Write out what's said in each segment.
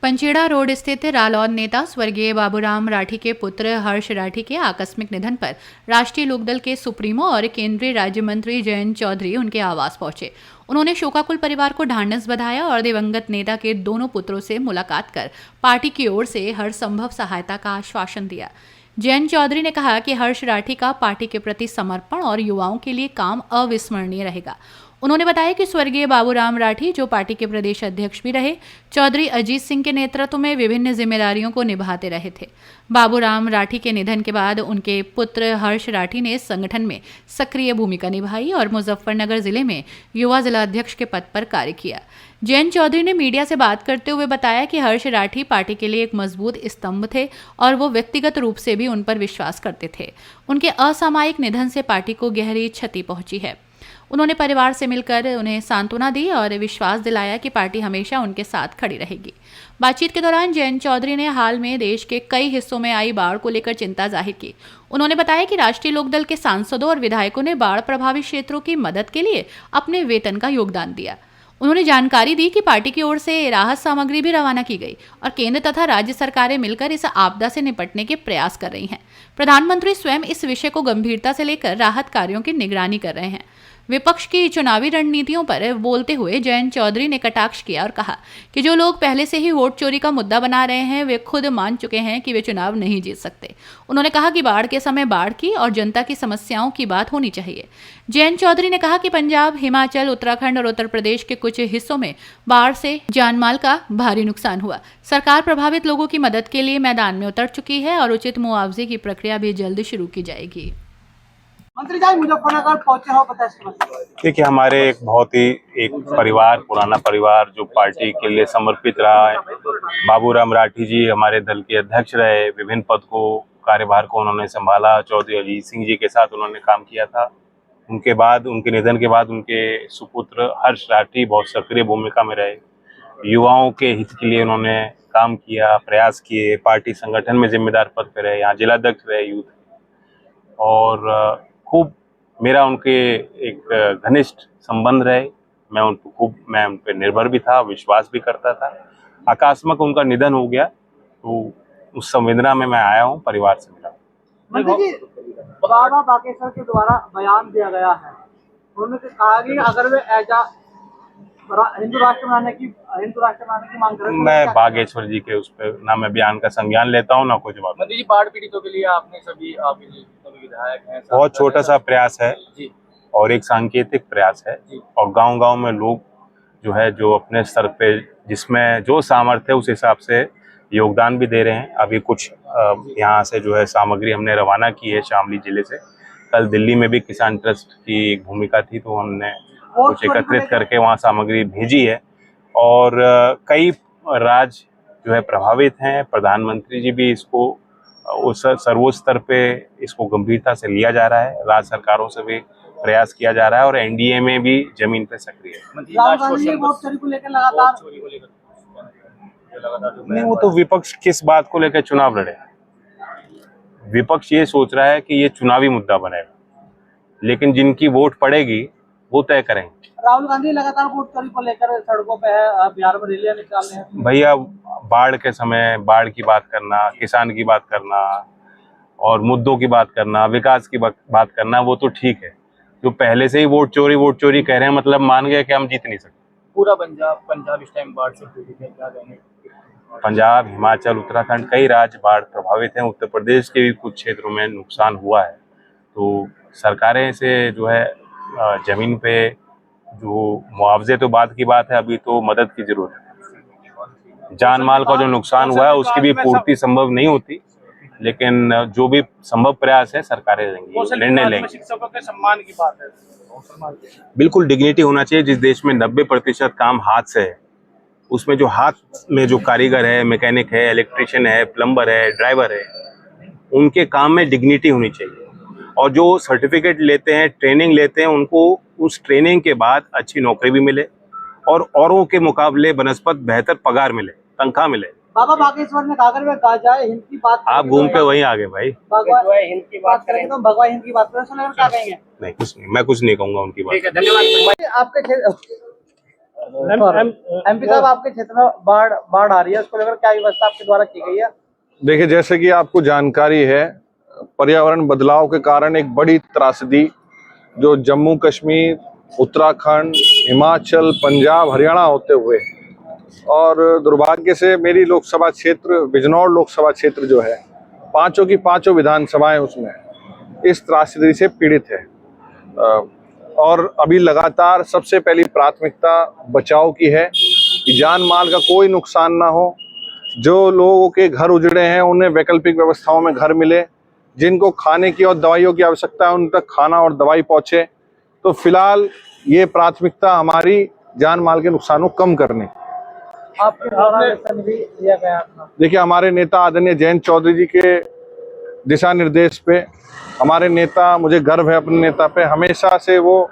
पंचेड़ा road स्थित रालौद नेता स्वर्गीय बाबूराम राठी के पुत्र हर्ष राठी के आकस्मिक निधन पर राष्ट्रीय लोकदल के सुप्रीमो और केंद्रीय राज्य मंत्री जयंत चौधरी उनके आवास पहुंचे। उन्होंने शोकाकुल परिवार को ढांढस बंधाया और दिवंगत नेता के दोनों पुत्रों से मुलाकात कर पार्टी की ओर से हर संभव सहायता का आश्वासन दिया। जयंत चौधरी ने कहा कि हर्ष राठी का पार्टी के प्रति समर्पण और युवाओं के लिए काम अविस्मरणीय रहेगा। उन्होंने बताया कि स्वर्गीय बाबूराम राठी, जो पार्टी के प्रदेश अध्यक्ष भी रहे, चौधरी अजीत सिंह के नेतृत्व में विभिन्न जिम्मेदारियों को निभाते रहे थे। बाबूराम राठी के निधन के बाद उनके पुत्र हर्ष राठी ने संगठन में सक्रिय भूमिका निभाई और मुजफ्फरनगर जिले में युवा जिलाध्यक्ष के पद पर कार्य किया। जयंत चौधरी ने मीडिया से बात करते हुए बताया कि हर्ष राठी पार्टी के लिए एक मजबूत स्तंभ थे और वो व्यक्तिगत रूप से भी उन पर विश्वास करते थे। उनके असामयिक निधन से पार्टी को गहरी क्षति पहुंची है। उन्होंने परिवार से मिलकर उन्हें सांत्वना दी और विश्वास दिलाया कि पार्टी हमेशा उनके साथ खड़ी रहेगी। बातचीत के दौरान जयंत चौधरी ने हाल में देश के कई हिस्सों में आई बाढ़ को लेकर चिंता जाहिर की। उन्होंने बताया कि राष्ट्रीय लोकदल के सांसदों और विधायकों ने बाढ़ प्रभावित क्षेत्रों की मदद के लिए अपने वेतन का योगदान दिया। उन्होंने जानकारी दी कि पार्टी की ओर से राहत सामग्री भी रवाना की गई और केंद्र तथा राज्य सरकारें मिलकर इस आपदा से निपटने के प्रयास कर रही हैं। प्रधानमंत्री स्वयं इस विषय को गंभीरता से लेकर राहत कार्यों की निगरानी कर रहे हैं। विपक्ष की चुनावी रणनीतियों पर बोलते हुए जयंत चौधरी ने कटाक्ष किया और कहा कि जो लोग पहले से ही वोट चोरी का मुद्दा बना रहे हैं, वे खुद मान चुके हैं कि वे चुनाव नहीं जीत सकते। उन्होंने कहा कि बाढ़ के समय बाढ़ की और जनता की समस्याओं की बात होनी चाहिए। जयंत चौधरी ने कहा कि पंजाब, हिमाचल, उत्तराखंड और उत्तर प्रदेश के कुछ हिस्सों में बाढ़ से जानमाल का भारी नुकसान हुआ। सरकार प्रभावित लोगों की मदद के लिए मैदान में उतर चुकी है और उचित मुआवजे की प्रक्रिया भी जल्द शुरू की जाएगी। मंत्री जी मुजफ्फरनगर पहुंचे हो, बताइए। देखिए, हमारे एक बहुत ही परिवार, पुराना परिवार जो पार्टी के लिए समर्पित रहा है। बाबूराम राठी जी हमारे दल के अध्यक्ष रहे, विभिन्न पद को, कार्यभार को उन्होंने संभाला। चौधरी अजीत सिंह जी के साथ उन्होंने काम किया था। उनके बाद, उनके निधन के बाद उनके सुपुत्र हर्ष राठी बहुत सक्रिय भूमिका में रहे। युवाओं के हित के लिए उन्होंने काम किया, प्रयास किए। पार्टी संगठन में जिम्मेदार पद पे रहे, यहाँ जिलाध्यक्ष रहे यूथ, और खूब मेरा उनके एक घनिष्ठ संबंध रहे। मैं उन पे निर्भर भी था, विश्वास भी करता था। अकस्मात उनका निधन हो गया तो उस संवेदना में मैं आया हूँ, परिवार से मिला। मंत्री जी, बाबा बागेश्वर के द्वारा बयान दिया गया है, उन्होंने कहा कि अगर वे हिंदू राष्ट्र बनाने की मांग करें। मैं बागेश्वर जी के उस पर ना मैं बयान का संज्ञान लेता हूँ, ना कोई जवाब। मंत्री जी, बाढ़ पीड़ितों के लिए आपने सभी विधायक हैं, बहुत छोटा सा प्रयास है जी, और एक सांकेतिक प्रयास है, और गांव-गांव में लोग जो है, जो अपने स्तर पे जिसमें जो सामर्थ्य है उस हिसाब से योगदान भी दे रहे हैं। अभी कुछ यहाँ से जो है सामग्री हमने रवाना की है शामली जिले से। कल दिल्ली में भी किसान ट्रस्ट की एक भूमिका थी, तो हमने कुछ एकत्रित करके वहाँ सामग्री भेजी है। और कई राज्य जो है प्रभावित हैं। प्रधानमंत्री जी भी इसको उस सर्वोच्च स्तर पे इसको गंभीरता से लिया जा रहा है। राज्य सरकारों से भी प्रयास किया जा रहा है और एनडीए में भी जमीन पे सक्रिय है। नहीं, वो तो विपक्ष किस बात को लेकर चुनाव लड़े। विपक्ष ये सोच रहा है कि ये चुनावी मुद्दा बनेगा, लेकिन जिनकी वोट पड़ेगी वो तय करेंगे। राहुल गांधी लगातार वोट चोरी को लेकर सड़कों पे है, बिहार में रैलियां निकाल रहे हैं। भैया, बाढ़ के समय बाढ़ की बात करना, किसान की बात करना और मुद्दों की बात करना, विकास की बात करना, वो तो ठीक है। जो पहले से ही वोट चोरी कह रहे हैं, मतलब मान गए कि हम जीत नहीं सकते। पूरा पंजाब इस टाइम बाढ़ से पीड़ित है, क्या कहेंगे? पंजाब, हिमाचल, उत्तराखंड, कई राज्य बाढ़ प्रभावित हैं। उत्तर प्रदेश के भी कुछ क्षेत्रों में नुकसान हुआ है। तो सरकारें से जो है जमीन पे जो मुआवजे तो बात की बात है, अभी तो मदद की जरूरत है। जान माल का जो नुकसान हुआ है उसकी भी पूर्ति संभव नहीं होती, लेकिन जो भी संभव प्रयास है सरकारें लेंगी, निर्णय लेंगी। शिक्षकों के सम्मान की बात है, बिल्कुल डिग्निटी होना चाहिए। जिस देश में 90% काम हाथ से है, उसमें जो हाथ में जो कारीगर है, मैकेनिक है, इलेक्ट्रिशियन है, प्लम्बर है, ड्राइवर है, उनके काम में डिग्निटी होनी चाहिए। और जो सर्टिफिकेट लेते हैं, ट्रेनिंग लेते हैं, उनको उस ट्रेनिंग के बाद अच्छी नौकरी भी मिले और औरों के मुकाबले बनस्पत बेहतर पगार मिले, तनख्वाह मिले। बाबा बागेश्वर ने कहा, अगर वे जाए हिंद की बात, आप घूम के वहीं आ गए भाई। भगवान हिंद की बात करेंगे तो भगवान हिंद की बात करें, क्या कहेंगे? नहीं, कुछ नहीं, मैं कुछ नहीं कहूंगा उनकी बात। ठीक है, धन्यवाद। आपके एमपी साहब, आपके क्षेत्र में बाढ़ आ रही है, उसको लेकर क्या व्यवस्था आपके द्वारा की गई है? देखिए, जैसे कि आपको जानकारी है, पर्यावरण बदलाव के कारण एक बड़ी त्रासदी जो जम्मू कश्मीर, उत्तराखंड, हिमाचल, पंजाब, हरियाणा होते हुए, और दुर्भाग्य से मेरी लोकसभा क्षेत्र बिजनौर लोकसभा क्षेत्र जो है, पांचों की पांचों विधानसभाएं उसमें इस त्रासदी से पीड़ित है। और अभी लगातार सबसे पहली प्राथमिकता बचाव की है कि जान माल का कोई नुकसान ना हो। जो लोगों के घर उजड़े हैं उन्हें वैकल्पिक व्यवस्थाओं में घर मिले, जिनको खाने की और दवाइयों की आवश्यकता है उन तक खाना और दवाई पहुंचे। तो फिलहाल ये प्राथमिकता हमारी जान माल के नुकसान को कम करने। आपके द्वारा वेतन भी दिया गया था। देखिए, हमारे नेता आदरणीय जयंत चौधरी जी के दिशा निर्देश पे हमारे नेता, मुझे गर्व है अपने नेता पे, हमेशा से वो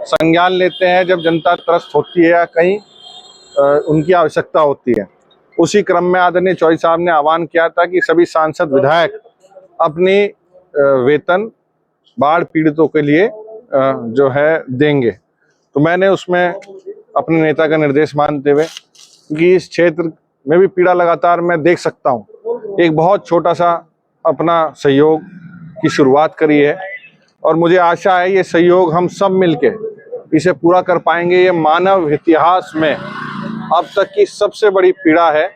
संज्ञान लेते हैं जब जनता त्रस्त होती है या कहीं उनकी आवश्यकता होती है। उसी क्रम में आदरणीय चौधरी साहब ने आह्वान किया था कि सभी सांसद विधायक अपनी वेतन बाढ़ पीड़ितों के लिए जो है देंगे। तो मैंने उसमें अपने नेता का निर्देश मानते हुए, क्योंकि इस क्षेत्र में भी पीड़ा लगातार मैं देख सकता हूँ, एक बहुत छोटा सा अपना सहयोग की शुरुआत करी है और मुझे आशा है ये सहयोग हम सब मिलके इसे पूरा कर पाएंगे। ये मानव इतिहास में अब तक की सबसे बड़ी पीड़ा है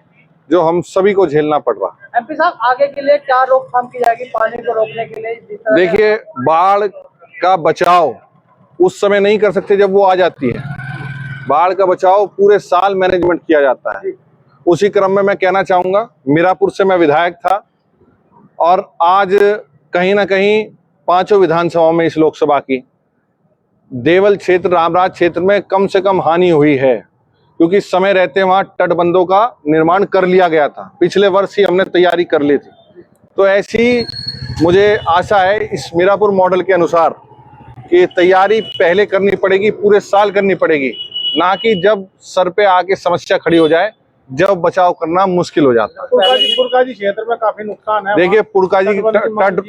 जो हम सभी को झेलना पड़ रहा है। एमपी साहब, आगे के लिए क्या रोकथाम की जाएगी पानी को रोकने के लिए? देखिए, बाढ़ का बचाव उस समय नहीं कर सकते जब वो आ जाती है। बाढ़ का बचाव पूरे साल मैनेजमेंट किया जाता है। उसी क्रम में मैं कहना चाहूंगा, मीरापुर से मैं विधायक था और आज कहीं ना कहीं पांचों विधानसभाओं में इस लोकसभा की देवल क्षेत्र, रामराज क्षेत्र में कम से कम हानि हुई है, क्योंकि समय रहते वहां तटबंधों का निर्माण कर लिया गया था। पिछले वर्ष ही हमने तैयारी कर ली थी। तो ऐसी मुझे आशा है इस मीरापुर मॉडल के अनुसार कि तैयारी पहले करनी पड़ेगी, पूरे साल करनी पड़ेगी, ना कि जब सर पे आके समस्या खड़ी हो जाए, जब बचाव करना मुश्किल हो जाता है। पुरकाजी क्षेत्र में काफी नुकसान है। देखिए, पुरकाजी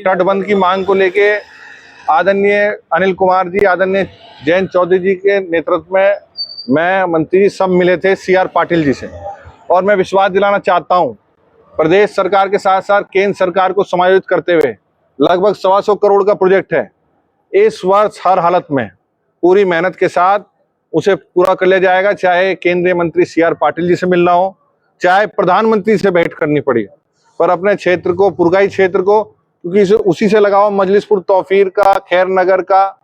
तटबंध की मांग को लेके आदरणीय अनिल कुमार जी, आदरणीय जयंत चौधरी जी के नेतृत्व में मैं, मंत्री जी सब मिले थे CR पाटिल जी से, और मैं विश्वास दिलाना चाहता हूं प्रदेश सरकार के साथ साथ केंद्र सरकार को समायोजित करते हुए लगभग 125 करोड़ का प्रोजेक्ट है। इस वर्ष हर हालत में पूरी मेहनत के साथ उसे पूरा कर लिया जाएगा, चाहे केंद्रीय मंत्री CR पाटिल जी से मिलना हो, चाहे प्रधानमंत्री से भेंट करनी पड़ी, पर अपने क्षेत्र को, पुरकाई क्षेत्र को, क्योंकि उसी से लगा हुआ मजलिसपुर, तौफीर का, खैर नगर का,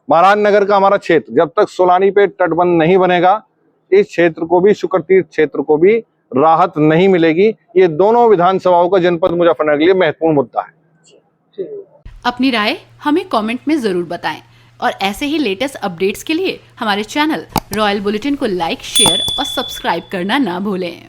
महाराज नगर का हमारा क्षेत्र, जब तक सोलानी पे तटबंध नहीं बनेगा इस क्षेत्र को भी, शुक्रतीर्थ क्षेत्र को भी राहत नहीं मिलेगी। ये दोनों विधानसभाओं का जनपद मुजफ्फरनगर के लिए महत्वपूर्ण मुद्दा है। अपनी राय हमें कमेंट में जरूर बताएं और ऐसे ही लेटेस्ट अपडेट्स के लिए हमारे चैनल रॉयल बुलेटिन को लाइक, शेयर और सब्सक्राइब करना ना भूलें।